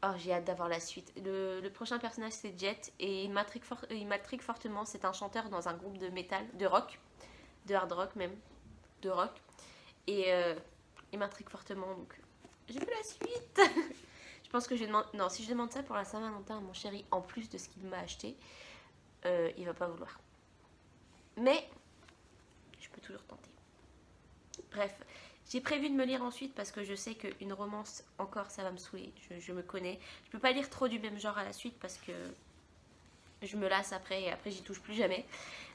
Oh, j'ai hâte d'avoir la suite. Le prochain personnage c'est Jet et il m'intrigue fortement. C'est un chanteur dans un groupe de métal, de rock, de hard rock même, de rock. Et il m'intrigue fortement donc je veux la suite. Je pense que je demande. Non, si je demande ça pour la Saint-Valentin à mon chéri, en plus de ce qu'il m'a acheté, il va pas vouloir. Mais je peux toujours tenter. Bref, j'ai prévu de me lire ensuite parce que je sais qu'une romance, encore, ça va me saouler. Je me connais. Je peux pas lire trop du même genre à la suite parce que je me lasse après et après j'y touche plus jamais.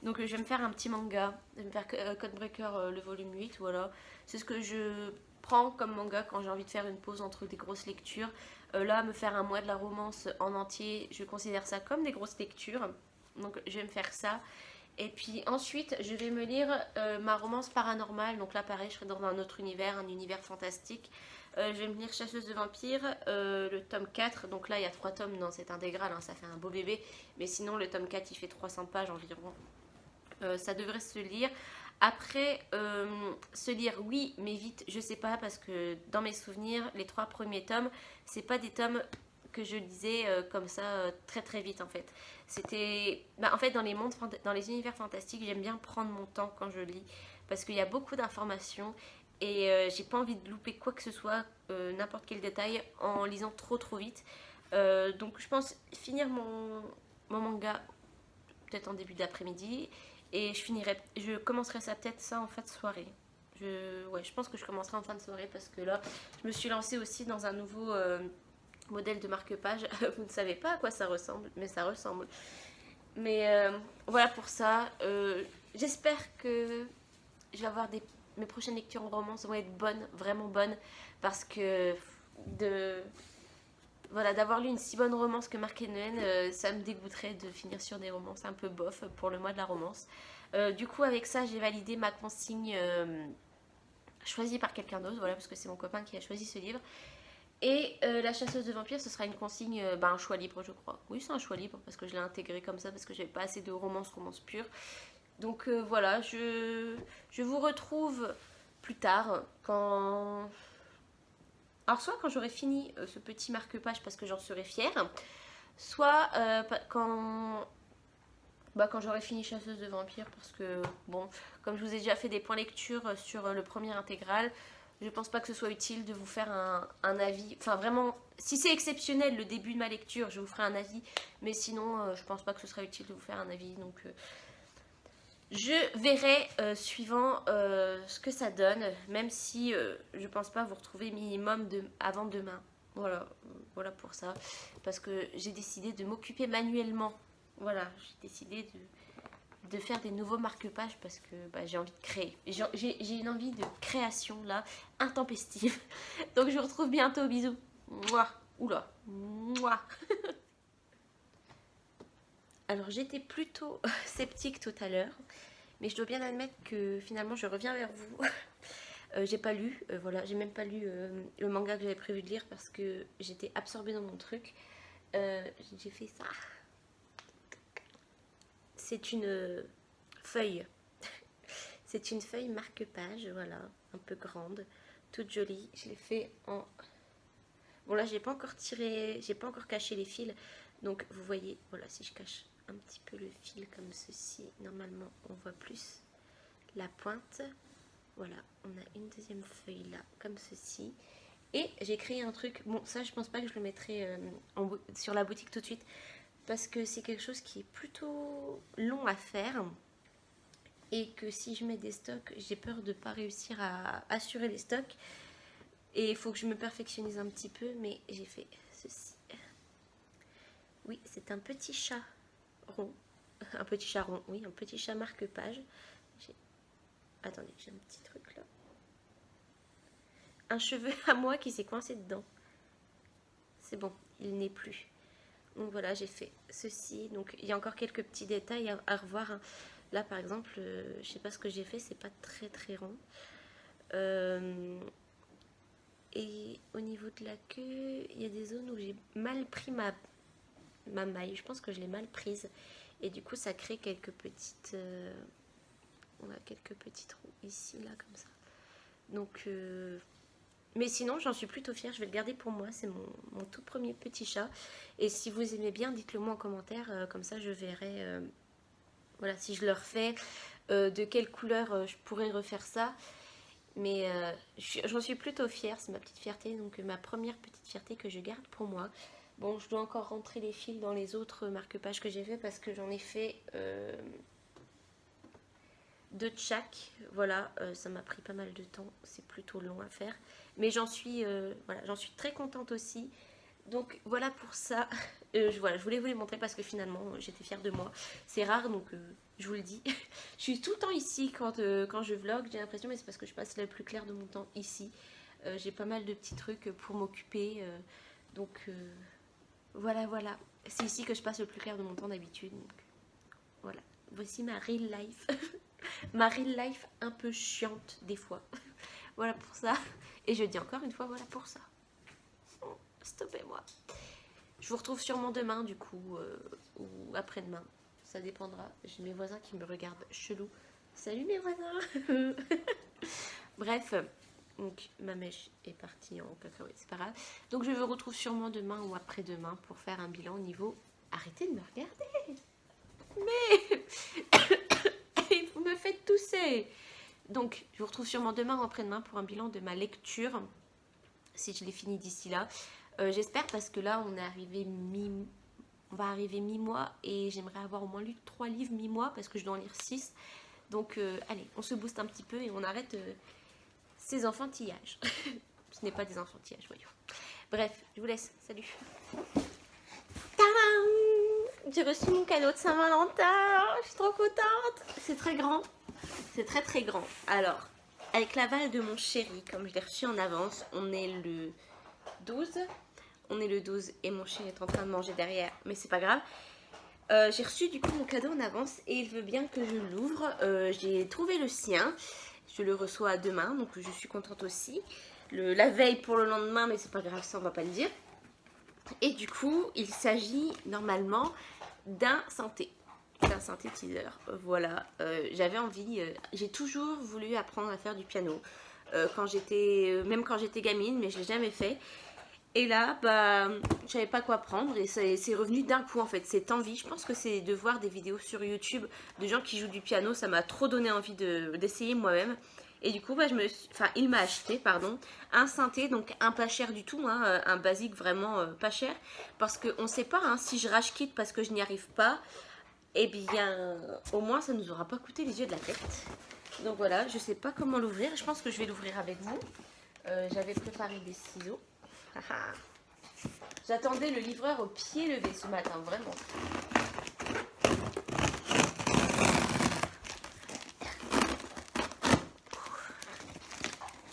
Donc je vais me faire un petit manga. Je vais me faire Codebreaker le volume 8. Voilà. C'est ce que je prends comme manga quand j'ai envie de faire une pause entre des grosses lectures. Là, me faire un mois de la romance en entier, je considère ça comme des grosses lectures. Donc je vais me faire ça. Et puis ensuite, je vais me lire ma romance paranormale. Donc là, pareil, je serai dans un autre univers, un univers fantastique. Je vais me lire Chasseuse de vampires, le tome 4. Donc là, il y a 3 tomes dans cette intégrale, hein, ça fait un beau bébé. Mais sinon, le tome 4, il fait 300 pages environ. Ça devrait se lire. Après, se lire, oui, mais vite, je sais pas, parce que dans mes souvenirs, les 3 premiers tomes, c'est pas des tomes que je lisais comme ça très très vite en fait. C'était, en fait, dans les univers fantastiques, j'aime bien prendre mon temps quand je lis parce qu'il y a beaucoup d'informations et j'ai pas envie de louper quoi que ce soit, n'importe quel détail en lisant trop trop vite. Donc je pense finir mon manga peut-être en début d'après-midi et je commencerai ça peut-être ça en fin de soirée. Je pense que je commencerai en fin de soirée parce que là, je me suis lancée aussi dans un nouveau modèle de marque-page. Vous ne savez pas à quoi ça ressemble, mais ça ressemble. Mais voilà pour ça. J'espère que je vais avoir mes prochaines lectures en romance vont être bonnes, vraiment bonnes, parce que d'avoir lu une si bonne romance que Mark Noen, ça me dégoûterait de finir sur des romances un peu bof pour le mois de la romance. Du coup, avec ça, j'ai validé ma consigne choisie par quelqu'un d'autre, voilà, parce que c'est mon copain qui a choisi ce livre. Et la chasseuse de vampires, ce sera une consigne, un choix libre, je crois. Oui, c'est un choix libre parce que je l'ai intégré comme ça, parce que j'avais pas assez de romance pure. Donc voilà, je vous retrouve plus tard quand. Alors, soit quand j'aurai fini ce petit marque-page parce que j'en serai fière, soit quand j'aurai fini Chasseuse de vampires parce que, bon, comme je vous ai déjà fait des points lecture sur le premier intégral, je pense pas que ce soit utile de vous faire un avis. Enfin, vraiment, si c'est exceptionnel le début de ma lecture, je vous ferai un avis. Mais sinon, je pense pas que ce sera utile de vous faire un avis. Donc, je verrai suivant ce que ça donne. Même si je pense pas vous retrouver minimum avant demain. Voilà pour ça. Parce que j'ai décidé de m'occuper manuellement. Voilà, j'ai décidé de faire des nouveaux marque-pages parce que j'ai envie de créer. J'ai une envie de création là, intempestive. Donc je vous retrouve bientôt, bisous. Mouah. Oula. Mouah. Alors j'étais plutôt sceptique tout à l'heure, mais je dois bien admettre que finalement je reviens vers vous. J'ai pas lu, voilà, j'ai même pas lu le manga que j'avais prévu de lire parce que j'étais absorbée dans mon truc. J'ai fait ça. C'est une feuille. C'est une feuille marque-page, voilà, un peu grande, toute jolie. Je l'ai fait en... Bon là, j'ai pas encore tiré, j'ai pas encore caché les fils. Donc vous voyez, voilà, si je cache un petit peu le fil comme ceci, normalement on voit plus la pointe. Voilà, on a une deuxième feuille là, comme ceci. Et j'ai créé un truc, bon ça je pense pas que je le mettrai sur la boutique tout de suite, parce que c'est quelque chose qui est plutôt long à faire. Et que si je mets des stocks, j'ai peur de ne pas réussir à assurer les stocks. Et il faut que je me perfectionnise un petit peu, mais j'ai fait ceci. Oui, c'est un petit chat rond. Un petit chat rond, oui, un petit chat marque-page. Attendez, j'ai un petit truc là. Un cheveu à moi qui s'est coincé dedans. C'est bon, il n'est plus. Donc voilà, j'ai fait ceci. Donc il y a encore quelques petits détails à revoir, hein. Là par exemple, je sais pas ce que j'ai fait, c'est pas très très rond. Et au niveau de la queue, il y a des zones où j'ai mal pris ma maille. Je pense que je l'ai mal prise. Et du coup, ça crée quelques petites... on a quelques petits trous ici, là, comme ça. Donc, Mais sinon, j'en suis plutôt fière. Je vais le garder pour moi. C'est mon tout premier petit chat. Et si vous aimez bien, dites-le moi en commentaire. Comme ça, je verrai voilà, si je le refais. De quelle couleur je pourrais refaire ça. Mais j'en suis plutôt fière. C'est ma petite fierté. Donc, ma première petite fierté que je garde pour moi. Bon, je dois encore rentrer les fils dans les autres marque-pages que j'ai fait. Parce que j'en ai fait... deux de chaque, voilà, ça m'a pris pas mal de temps, c'est plutôt long à faire, mais voilà, j'en suis très contente aussi. Donc voilà pour ça, voilà, je voulais vous les montrer parce que finalement j'étais fière de moi, c'est rare donc je vous le dis. Je suis tout le temps ici quand je vlog, j'ai l'impression, mais c'est parce que je passe le plus clair de mon temps ici. J'ai pas mal de petits trucs pour m'occuper, donc voilà, c'est ici que je passe le plus clair de mon temps d'habitude, donc voilà, voici ma real life. Ma real life un peu chiante des fois. Voilà pour ça. Et je dis encore une fois, voilà pour ça. Stoppez-moi. Je vous retrouve sûrement demain du coup, ou après-demain. Ça dépendra. J'ai mes voisins qui me regardent chelou. Salut mes voisins. Bref, donc ma mèche est partie en cacahuète, c'est pas grave. Donc je vous retrouve sûrement demain ou après-demain pour faire un bilan au niveau... Arrêtez de me regarder. Mais... vous me faites tousser. Donc, je vous retrouve sûrement demain ou après-demain pour un bilan de ma lecture, si je l'ai fini d'ici là. J'espère parce que là, on va arriver mi-mois et j'aimerais avoir au moins lu 3 livres mi-mois parce que je dois en lire 6. Donc, allez, on se booste un petit peu et on arrête ces enfantillages. Ce n'est pas des enfantillages, voyons. Bref, je vous laisse. Salut. Tadam! J'ai reçu mon cadeau de Saint-Valentin. Je suis trop contente. C'est très grand. C'est très très grand. Alors, avec l'aval de mon chéri, comme je l'ai reçu en avance, on est le 12. On est le 12 et mon chéri est en train de manger derrière, mais c'est pas grave. J'ai reçu du coup mon cadeau en avance et il veut bien que je l'ouvre. J'ai trouvé le sien. Je le reçois demain, donc je suis contente aussi. La veille pour le lendemain, mais c'est pas grave, ça on va pas le dire. Et du coup, il s'agit normalement d'un synthé. D'un synthétiseur, voilà. J'avais envie, j'ai toujours voulu apprendre à faire du piano. Même quand j'étais gamine, mais je l'ai jamais fait. Et là, bah, je savais pas quoi prendre et c'est revenu d'un coup en fait, cette envie. Je pense que c'est de voir des vidéos sur YouTube de gens qui jouent du piano, ça m'a trop donné envie d'essayer moi-même. Et du coup, bah, il m'a acheté, pardon, un synthé, donc un pas cher du tout, hein, un basique vraiment pas cher. Parce qu'on ne sait pas, hein, si je rage quitte parce que je n'y arrive pas, eh bien, au moins ça ne nous aura pas coûté les yeux de la tête. Donc voilà, je sais pas comment l'ouvrir, je pense que je vais l'ouvrir avec vous. J'avais préparé des ciseaux. J'attendais le livreur au pied levé ce matin, vraiment.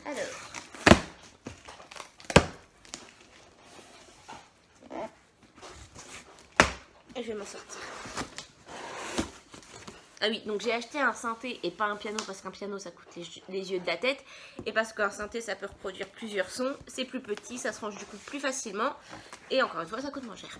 Alors. Et je vais m'en sortir. Ah oui, donc j'ai acheté un synthé et pas un piano parce qu'un piano ça coûte les yeux de la tête. Et parce qu'un synthé ça peut reproduire plusieurs sons. C'est plus petit, ça se range du coup plus facilement. Et encore une fois, ça coûte moins cher.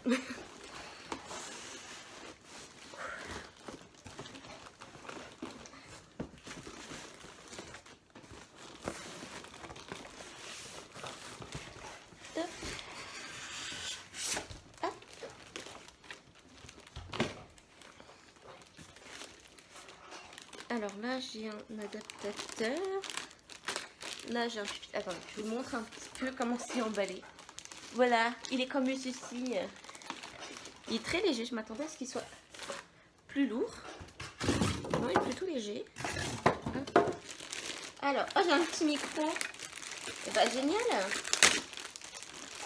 Alors là, j'ai un adaptateur. Là, j'ai un pupitre. Attendez, je vous montre un petit peu comment c'est emballé. Voilà, il est comme ceci. Il est très léger. Je m'attendais à ce qu'il soit plus lourd. Non, il est plutôt léger. Alors, oh, j'ai un petit micro. Et bah, génial.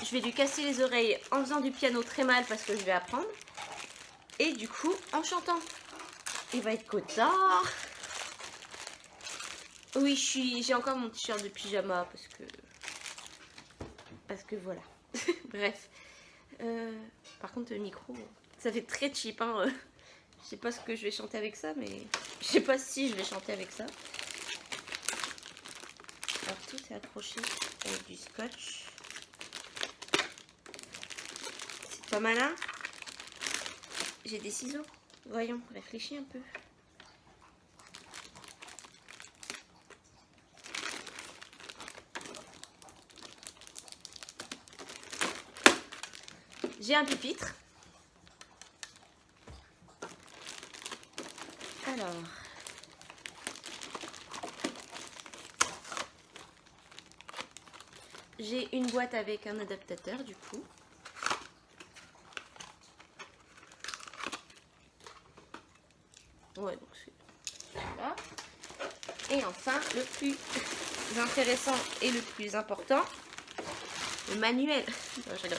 Je vais lui casser les oreilles en faisant du piano très mal parce que je vais apprendre. Et du coup, en chantant. Il va être content. Oui, j'ai encore mon t-shirt de pyjama parce que voilà. Bref. Par contre, le micro, ça fait très cheap. Hein. Je sais pas ce que je vais chanter avec ça, mais je sais pas si je vais chanter avec ça. Alors tout est accroché avec du scotch. C'est pas malin. J'ai des ciseaux. Voyons, réfléchis un peu. j'ai un pupitre. Alors, j'ai une boîte avec un adaptateur du coup. Ouais, donc c'est là. Et enfin, le plus intéressant et le plus important, le manuel. Non, je rigole.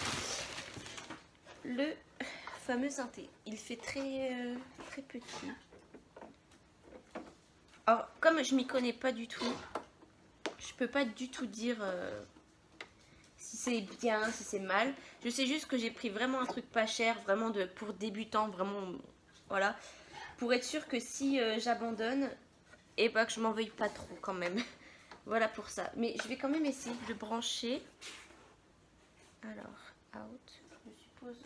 Le fameux synthé. Il fait très petit. Alors, comme je m'y connais pas du tout, je peux pas du tout dire si c'est bien, si c'est mal. Je sais juste que j'ai pris vraiment un truc pas cher, vraiment pour débutants, vraiment, voilà. Pour être sûr que si j'abandonne, et bah que je m'en veuille pas trop quand même. Voilà pour ça. Mais je vais quand même essayer de brancher. Alors, out. Je suppose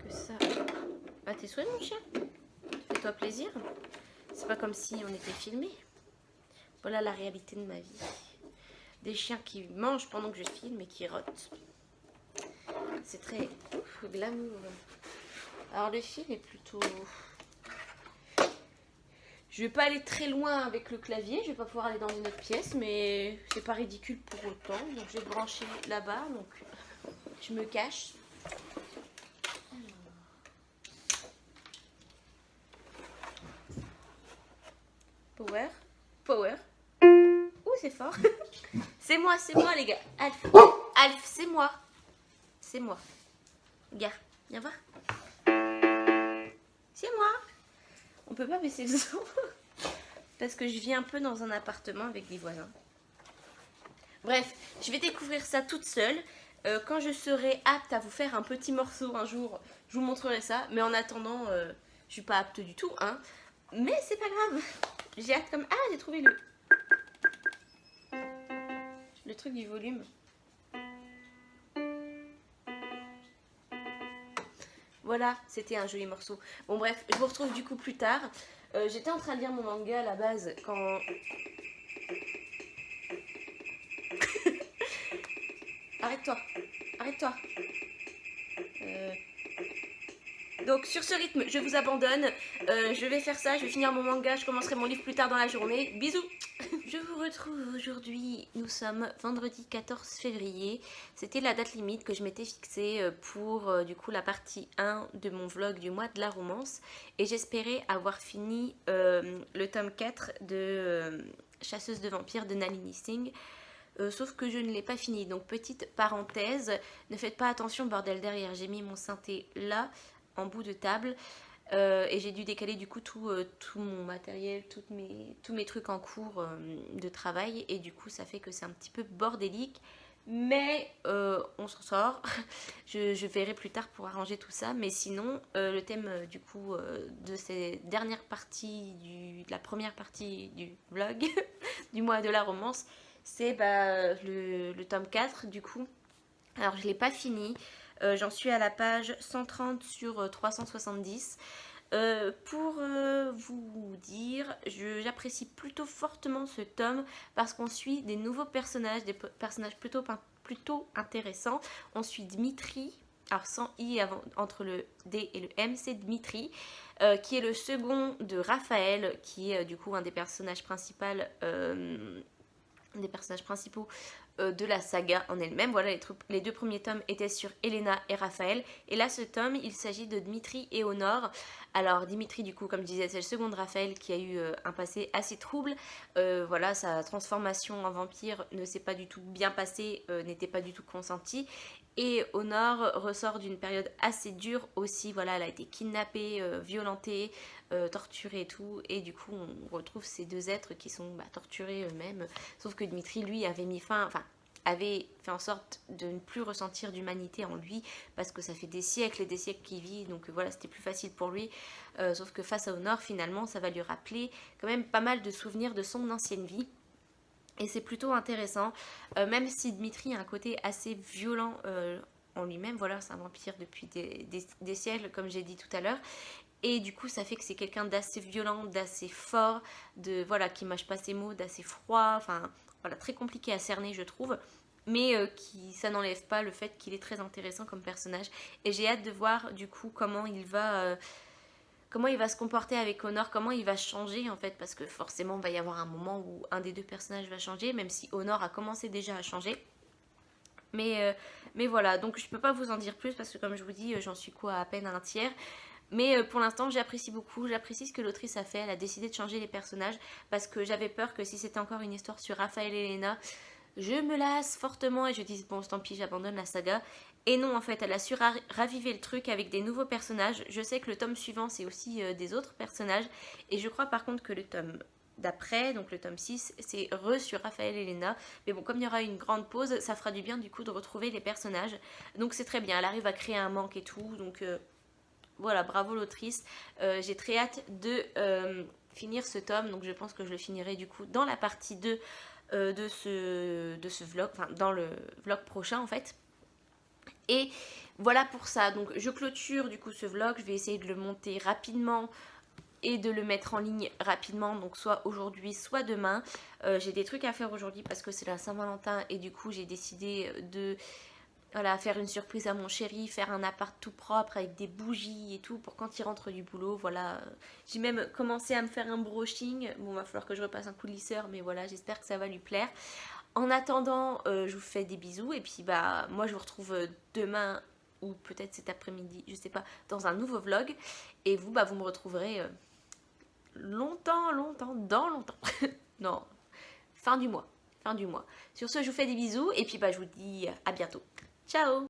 que ça... Ah, t'es souhait mon chien? Fais-toi plaisir. C'est pas comme si on était filmé. Voilà la réalité de ma vie. Des chiens qui mangent pendant que je filme et qui rotent. C'est très glamour. Alors le fil est plutôt... Je vais pas aller très loin avec le clavier, je vais pas pouvoir aller dans une autre pièce, mais c'est pas ridicule pour autant. Donc je vais brancher là-bas, donc je me cache. Power. Power. Ouh, c'est fort. C'est moi les gars. Alf. Alf, c'est moi. C'est moi. Regarde, viens voir. C'est moi. On peut pas baisser le son. Parce que je vis un peu dans un appartement avec des voisins. Bref, je vais découvrir ça toute seule. Quand je serai apte à vous faire un petit morceau un jour, je vous montrerai ça. Mais en attendant, je suis pas apte du tout, hein. Mais c'est pas grave. J'ai hâte comme... Ah, j'ai trouvé le truc du volume. Voilà, c'était un joli morceau. Bon bref, je vous retrouve du coup plus tard. J'étais en train de lire mon manga à la base quand... Arrête-toi, arrête-toi. Donc sur ce rythme, je vous abandonne. Je vais faire ça, je vais finir mon manga, je commencerai mon livre plus tard dans la journée. Bisous. Je vous retrouve aujourd'hui, nous sommes vendredi 14 février. C'était la date limite que je m'étais fixée pour du coup la partie 1 de mon vlog du mois de la romance. Et j'espérais avoir fini le tome 4 de Chasseuse de vampires de Nalini Singh. Sauf que je ne l'ai pas fini. Donc petite parenthèse, ne faites pas attention bordel derrière. J'ai mis mon synthé là, en bout de table. Et j'ai dû décaler du coup tout mon matériel, tous mes trucs en cours de travail. Et du coup ça fait que c'est un petit peu bordélique. Mais on s'en sort. je verrai plus tard pour arranger tout ça. Mais sinon, le thème du coup de ces dernières parties, de la première partie du vlog du mois de la romance, c'est le tome 4 du coup. Alors je ne l'ai pas fini. J'en suis à la page 130 sur 370. Pour vous dire, j'apprécie plutôt fortement ce tome parce qu'on suit des nouveaux personnages, des personnages plutôt intéressants. On suit Dmitri, alors sans i entre le D et le M, c'est Dmitri, qui est le second de Raphaël, qui est du coup un des personnages principaux. De la saga en elle-même. Voilà, les deux premiers tomes étaient sur Elena et Raphaël. Et là, ce tome, il s'agit de Dmitri et Honor. Alors, Dmitri, du coup, comme je disais, c'est le second de Raphaël qui a eu un passé assez trouble. Voilà, sa transformation en vampire ne s'est pas du tout bien passée, n'était pas du tout consentie. Et Honor ressort d'une période assez dure aussi. Voilà, elle a été kidnappée, violentée, torturée et tout. Et du coup, on retrouve ces deux êtres qui sont torturés eux-mêmes. Sauf que Dmitri, lui, avait fait en sorte de ne plus ressentir d'humanité en lui parce que ça fait des siècles et des siècles qu'il vit, donc voilà, c'était plus facile pour lui. Sauf que face à Honor, finalement, ça va lui rappeler quand même pas mal de souvenirs de son ancienne vie. Et c'est plutôt intéressant, même si Dmitri a un côté assez violent en lui-même. Voilà, c'est un vampire depuis des siècles, comme j'ai dit tout à l'heure. Et du coup, ça fait que c'est quelqu'un d'assez violent, d'assez fort, qui mâche pas ses mots, d'assez froid. Enfin, voilà, très compliqué à cerner, je trouve. mais ça n'enlève pas le fait qu'il est très intéressant comme personnage. Et j'ai hâte de voir du coup comment il va se comporter avec Honor, comment il va changer en fait, parce que forcément il va y avoir un moment où un des deux personnages va changer, même si Honor a commencé déjà à changer. Mais voilà, donc je peux pas vous en dire plus parce que comme je vous dis, j'en suis quoi à peine à un tiers. Mais pour l'instant, j'apprécie beaucoup, j'apprécie ce que l'autrice a fait. Elle a décidé de changer les personnages parce que j'avais peur que si c'était encore une histoire sur Raphaël et Elena, je me lasse fortement et je dis bon, tant pis, j'abandonne la saga. Et non, en fait, elle a su raviver le truc avec des nouveaux personnages. Je sais que le tome suivant, c'est aussi des autres personnages. Et je crois par contre que le tome d'après, donc le tome 6, c'est sur Raphaël et Elena. Mais bon, comme il y aura une grande pause, ça fera du bien du coup de retrouver les personnages. Donc c'est très bien, elle arrive à créer un manque et tout. Donc voilà, bravo l'autrice. J'ai très hâte de finir ce tome. Donc je pense que je le finirai du coup dans la partie 2 de ce vlog, enfin dans le vlog prochain en fait. Et voilà pour ça. Donc je clôture du coup ce vlog. Je vais essayer de le monter rapidement et de le mettre en ligne rapidement, donc soit aujourd'hui soit demain. J'ai des trucs à faire aujourd'hui parce que c'est la Saint-Valentin et du coup j'ai décidé de faire une surprise à mon chéri, faire un appart tout propre avec des bougies et tout pour quand il rentre du boulot. Voilà, j'ai même commencé à me faire un brushing. Bon, va falloir que je repasse un coup de lisseur, mais voilà, j'espère que ça va lui plaire. En attendant, je vous fais des bisous et puis bah moi je vous retrouve demain ou peut-être cet après-midi, je sais pas, dans un nouveau vlog. Et vous, bah vous me retrouverez longtemps, dans longtemps. Non, fin du mois. Fin du mois. Sur ce, je vous fais des bisous et puis bah je vous dis à bientôt. Ciao!